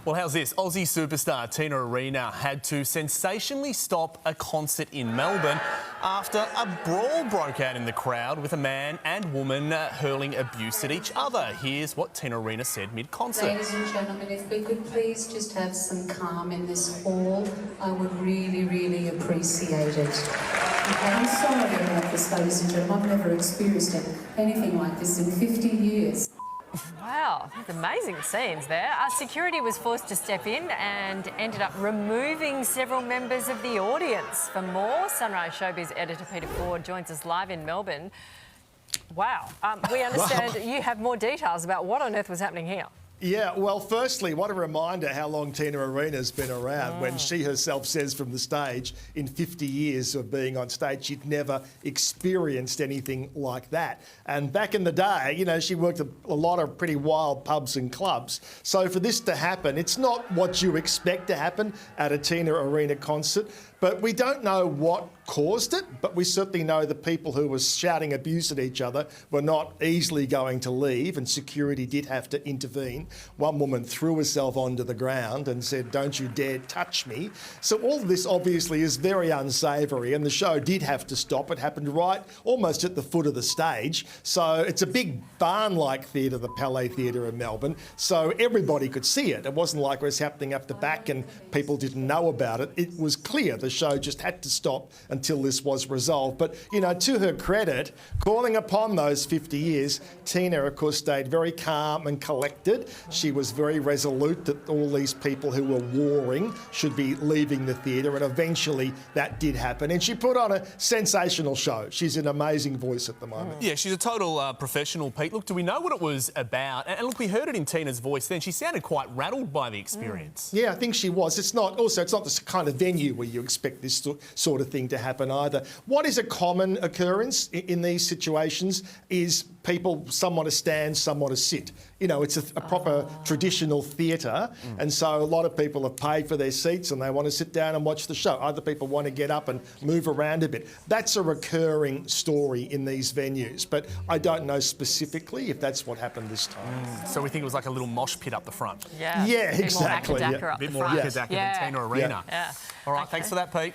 Well, how's this? Aussie superstar Tina Arena had to sensationally stop a concert in Melbourne after a brawl broke out in the crowd with a man and woman hurling abuse at each other. Here's what Tina Arena said mid-concert. Ladies and gentlemen, if we could please just have some calm in this hall, I would really, really appreciate it. Okay, I'm sorry about this, ladies and gentlemen. I've never experienced anything like this in 50 years. Wow, amazing scenes there. Security was forced to step in and ended up removing several members of the audience. For more, Sunrise Showbiz editor Peter Ford joins us live in Melbourne. Wow, we understand you have more details about what on earth was happening here. Yeah, well, firstly, what a reminder how long Tina Arena's been around when she herself says from the stage, in 50 years of being on stage, she'd never experienced anything like that. And back in the day, you know, she worked at a lot of pretty wild pubs and clubs. So for this to happen, it's not what you expect to happen at a Tina Arena concert, but we don't know what caused it, but we certainly know the people who were shouting abuse at each other were not easily going to leave, and security did have to intervene. One woman threw herself onto the ground and said, "Don't you dare touch me." So all of this obviously is very unsavoury, and the show did have to stop. It happened right almost at the foot of the stage. So it's a big barn-like theatre, the Palais Theatre in Melbourne, so everybody could see it. It wasn't like it was happening up the back and people didn't know about it. It was clear the show just had to stop until this was resolved. But, you know, to her credit, calling upon those 50 years, Tina, of course, stayed very calm and collected. She was very resolute that all these people who were warring should be leaving the theatre, and eventually that did happen. And she put on a sensational show. She's an amazing voice at the moment. Yeah, she's a total professional, Pete. Look, do we know what it was about? And look, we heard it in Tina's voice then. She sounded quite rattled by the experience. Yeah, I think she was. It's not the kind of venue where you expect this sort of thing to happen either. What is a common occurrence in these situations is people, some want to stand, some want to sit. You know, it's a proper traditional theatre, and so a lot of people have paid for their seats and they want to sit down and watch the show. Other people want to get up and move around a bit. That's a recurring story in these venues, but I don't know specifically if that's what happened this time. So we think it was like a little mosh pit up the front. Yeah, Yeah, exactly. A bit more A bit more academic than Tina Arena. Yeah. All right, thanks for that, Pete.